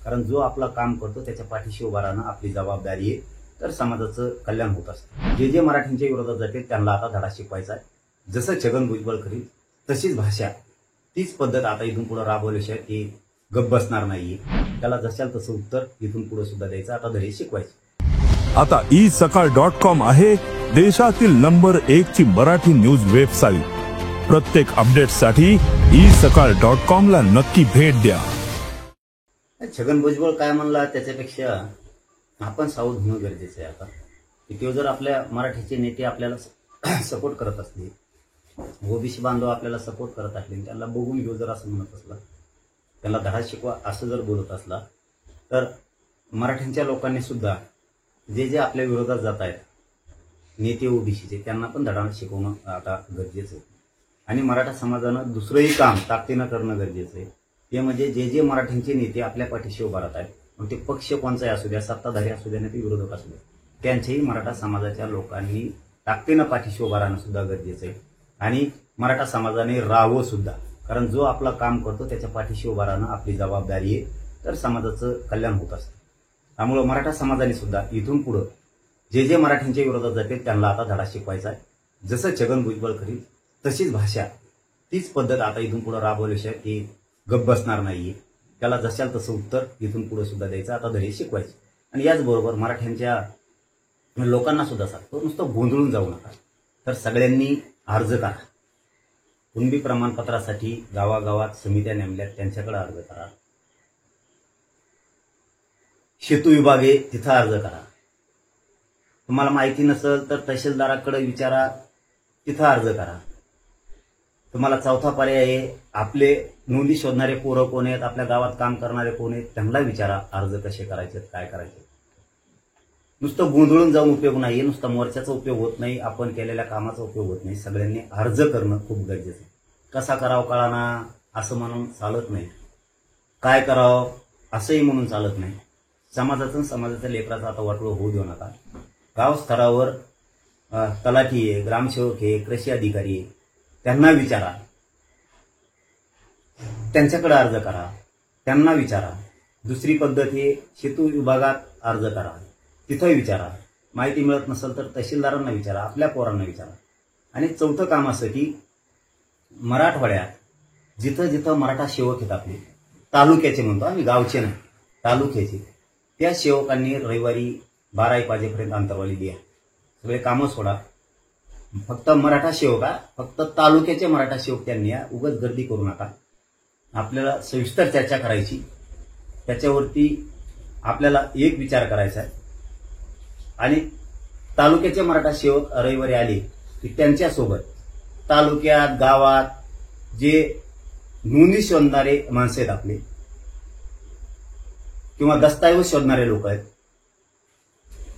कारण जो आपलं काम करतो त्याच्या पाठीशी उभा राहणं आपली जबाबदारी आहे, तर समाजाचं कल्याण होत असतं. जे मराठ्यांच्या विरोधात जाते त्यांना आता धडा शिकवायचा आहे. जसं छगन भुजबळ करील तशीच भाषा, तीच पद्धत आता इथून पुढे राबवल्याशिवाय ते गप्प बसणार नाहीये. त्याला जशाल तसं उत्तर इथून पुढे सुद्धा द्यायचं, आता धडे शिकवायचे. आता isakal.com आहे देशातील नंबर 1 ची मराठी न्यूज वेबसाईट. प्रत्येक अपडेटसाठी isakal.com ला नक्की भेट द्या. छगन भुजबळ काय म्हणला त्याच्यापेक्षा आपण सावध होणं गरजेचं आहे. आता की जर आपल्या मराठीचे नेते आपल्याला सपोर्ट करत असले, ओबीसी बांधव आपल्याला सपोर्ट करत असले, त्यांना बघून घेऊ जर असं म्हणत असला, त्यांना धडा शिकवा असं जर बोलत असला, तर मराठ्यांच्या लोकांनी सुद्धा जे आपल्या विरोधात जात आहेत नेते ओबीसीचे, त्यांना पण धडा शिकवणं आता गरजेचं आहे. आणि मराठा समाजानं दुसरंही काम ताकदीनं करणं गरजेचं आहे. ते म्हणजे जे मराठ्यांचे नेते आपल्या पाठीशी उभा राहत आहेत, मग ते पक्ष कोणचाही असू द्या, सत्ताधारी असू द्या, ते विरोधक असू द्या, त्यांच्याही मराठा समाजाच्या लोकांनी ताकदीनं पाठीशी उभा राहणं सुद्धा गरजेचं आहे. आणि मराठा समाजाने राहावं सुद्धा, कारण जो आपलं काम करतो त्याच्या पाठीशी उभा राहणं आपली जबाबदारी आहे, तर समाजाचं कल्याण होत असतं. त्यामुळे मराठा समाजाने सुद्धा इथून पुढे जे मराठ्यांच्या विरोधात जाते त्यांना आता धडा शिकवायचा आहे. जसं छगन भुजबळ करील तशीच भाषा, तीच पद्धत आता इथून पुढे राबवल्याशिवाय ते गप्प बसणार नाहीये. त्याला जशाल तसं उत्तर इथून पुढे सुद्धा द्यायचं, आता धडे शिकवायचे. आणि याचबरोबर मराठ्यांच्या लोकांना सुद्धा सांगतो, नुसतं गोंधळून जाऊ नका, तर सगळ्यांनी अर्ज करा. कुणबी प्रमाणपत्रासाठी गावागावात समित्या नेमल्यात, त्यांच्याकडे अर्ज करा. शेतू विभाग आहे तिथं अर्ज करा. तुम्हाला माहिती नसेल तर तहसीलदाराकडे विचारा, तिथं अर्ज करा. तुम्हाला चौथा पर्याय आहे, आपले नोंदी शोधणारे पोरं कोण आहेत, आपल्या गावात काम करणारे कोण आहेत, त्यांना विचारा अर्ज कसे करायचे, काय करायचे. नुसतं गोंधळून जाऊन उपयोग नाही, नुसता मोर्चाचा उपयोग होत नाही, आपण केलेल्या कामाचा उपयोग होत नाही. सगळ्यांनी अर्ज करणं खूप गरजेचं आहे. कसा करावं कळाना असं म्हणून चालत नाही, काय करावं असंही म्हणून चालत नाही. समाजाच्या लेकराचा आता वाटोळं होऊ देऊ नका. गाव स्तरावर तलाठी आहे, ग्रामसेवक आहे, कृषी अधिकारी आहे, त्यांना विचारा, त्यांच्याकडे अर्ज करा, त्यांना विचारा. दुसरी पद्धत आहे, शेतू विभागात अर्ज करा, तिथं विचारा. माहिती मिळत नसेल तर तहसीलदारांना विचारा, आपल्या पोरांना विचारा. आणि चौथं काम असं की मराठवाड्यात जिथं जिथं मराठा सेवक आहेत आपले, तालुक्याचे म्हणतो आम्ही, गावचे नाही, तालुक्याचे, त्या सेवकांनी रविवारी 12 वाजेपर्यंत अंतरवाली द्या. सगळे कामं सोडा, फक्त मराठा सेवक, फक्त तालुक्याचे मराठा सेवक त्यांनी या. उगाच गर्दी करू नका. आपल्याला सविस्तर चर्चा करायची, त्याच्यावरती आपल्याला एक विचार करायचा आहे. आणि तालुक्याचे मराठा सेवक रविवारी आले की त्यांच्यासोबत तालुक्यात गावात जे नोंदी शोधणारे माणसं आहेत आपले, किंवा दस्तऐवज शोधणारे लोक आहेत,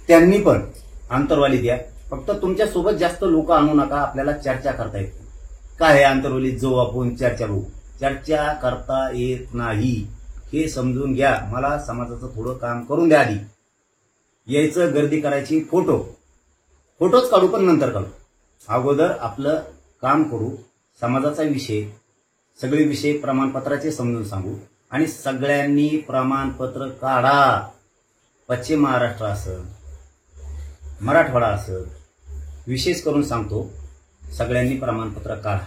त्यांनी पण आंतरवाली द्या. फक्त तुमच्या सोबत जास्त लोक आणू नका, आपल्याला चर्चा करता येते. काय आहे आंतरवालीत जो आपण चर्चा बघू, चर्चा करता येत नाही हे समजून घ्या. मला समाजाचं थोडं काम करून द्या. आधी यायचं, गर्दी करायची, फोटोच काढू, पण नंतर काढू. अगोदर आपलं काम करू. समाजाचा विषय, सगळे विषय प्रमाणपत्राचे समजून सांगू. आणि सगळ्यांनी प्रमाणपत्र काढा. पश्चिम महाराष्ट्र असं, मराठवाडा असं, विशेष करून सांगतो, सगळ्यांनी प्रमाणपत्र काढा.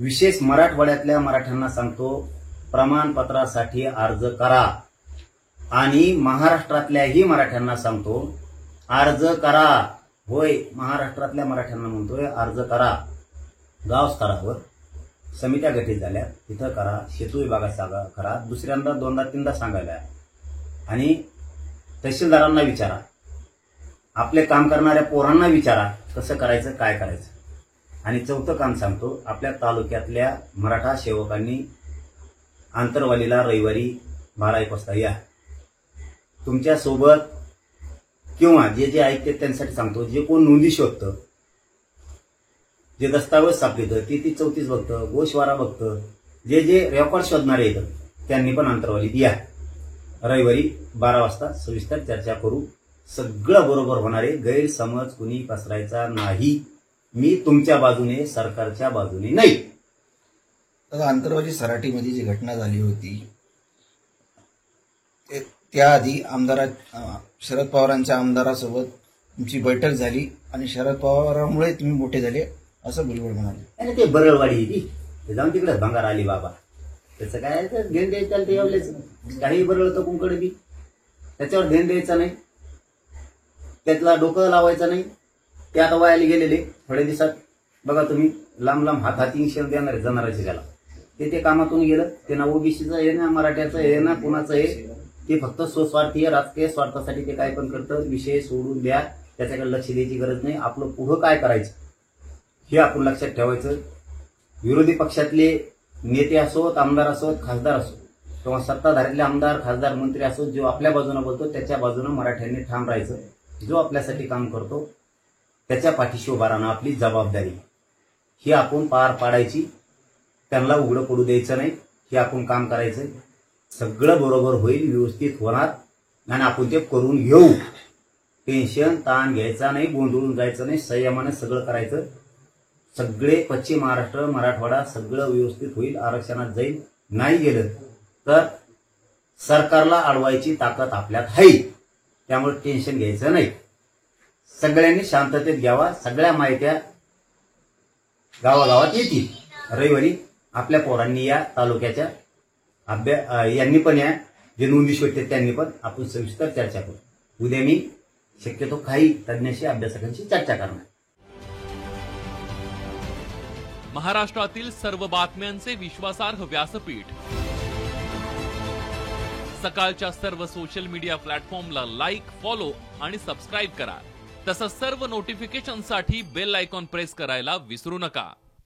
विशेष मराठवाड्यातल्या मराठ्यांना सांगतो, प्रमाणपत्रासाठी अर्ज करा. आणि महाराष्ट्रातल्याही मराठ्यांना सांगतो, अर्ज करा. होय, महाराष्ट्रातल्या मराठ्यांना म्हणतोय, अर्ज करा. गाव स्तरावर समित्या गठीत झाल्या, तिथं करा. शेतू विभागात करा. दुसऱ्यांदा, दोनदा, तीनदा सांगायला. आणि तहसीलदारांना विचारा, आपले काम करणाऱ्या पोरांना विचारा, कसं करायचं, काय करायचं. आणि चौथं काम सांगतो, आपल्या तालुक्यातल्या मराठा सेवकांनी आंतरवालीला रविवारी 12 वाजता या. तुमच्यासोबत किंवा जे ऐकते त्यांच्यासाठी सांगतो, जे कोण नोंदी शोधतं, जे दस्तावेज सापडतं, ती 34 बघतं, गोशवारा बघतं, जे रेकॉर्ड शोधणारे येतं, त्यांनी पण आंतरवालीत या. रविवारी 12 वाजता सविस्तर चर्चा करू. सगळं बरोबर होणार आहे. गैरसमज कुणी पसरायचा नाही. मी तुमच्या बाजूने, सरकारच्या बाजूने नाही. आंतरवाली सराटीमध्ये जी घटना झाली होती, त्याआधी शरद पवारांच्या आमदारासोबत तुमची बैठक झाली आणि शरद पवारांमुळे तुम्ही मोठे झाले असं भुजबळ म्हणाले. आणि ते बरळवाडी आहे ती, ते जाऊन तिकडे भंगार आली बाबा, त्याचं काय तर घेऊन द्यायचं, ते एवढेच काही बरळतं कुंकडे बी, त्याच्यावर ध्यान द्यायचं नाही, त्यातला डोकं लावायचं नाही. ते आता वायाला गेलेले थोड्या दिवसात बघा तुम्ही, लांब लांब हाती इंशन देणार जाणाराचे त्याला, ते कामातून गेलं. ते ना ओबीसीचं आहे ना मराठ्याचं आहे ना कुणाचं आहे, ते फक्त स्वस्वार्थीय राजकीय स्वार्थासाठी ते काय पण करतं. विषय सोडून द्या, त्याच्याकडे लक्ष द्यायची गरज नाही. आपलं पुढं काय करायचं हे आपण लक्षात ठेवायचं. विरोधी पक्षातले नेते असोत, आमदार असोत, खासदार असोत किंवा सत्ताधाऱ्यातले आमदार खासदार मंत्री असोत, जो आपल्या बाजूने बोलतो त्याच्या बाजूने मराठ्यांनी ठाम राहायचं. जो आपल्यासाठी काम करतो त्याच्या पाठीशी उभा राहणं आपली जबाबदारी, ही आपण पार पाडायची. त्यांना उघडं पडू द्यायचं नाही, हे आपण काम करायचं. सगळं बरोबर होईल, व्यवस्थित होणार आणि आपण ते करून घेऊ. टेन्शन ताण घ्यायचा नाही, गोंधळून जायचं नाही, संयमाने सगळं करायचं. सगळे पश्चिम महाराष्ट्र मराठवाडा सगळं व्यवस्थित होईल, आरक्षणात जाईल. नाही गेलं तर सरकारला अडवायची ताकद आपल्यात आहे, त्यामुळे टेन्शन घ्यायचं नाही. सगळ्यांनी शांततेत घ्यावा. सगळ्या माहित्या गावागावात येतील. रविवारी आपल्या पोरांनी या तालुक्याच्या यांनी पण या, जे नोंदी शोधते त्यांनी पण आपण सविस्तर चर्चा करू. उद्या मी शक्यतो काही तज्ञांशी अभ्यासकांशी चर्चा करणार. महाराष्ट्रातील सर्व बातम्यांचे विश्वासार्ह व्यासपीठ, सकाळच्या सर्व सोशल मीडिया प्लॅटफॉर्मला लाईक, फॉलो आणि सबस्क्राईब करा. तसंच सर्व नोटिफिकेशनसाठी बेल आयकॉन प्रेस करायला विसरू नका.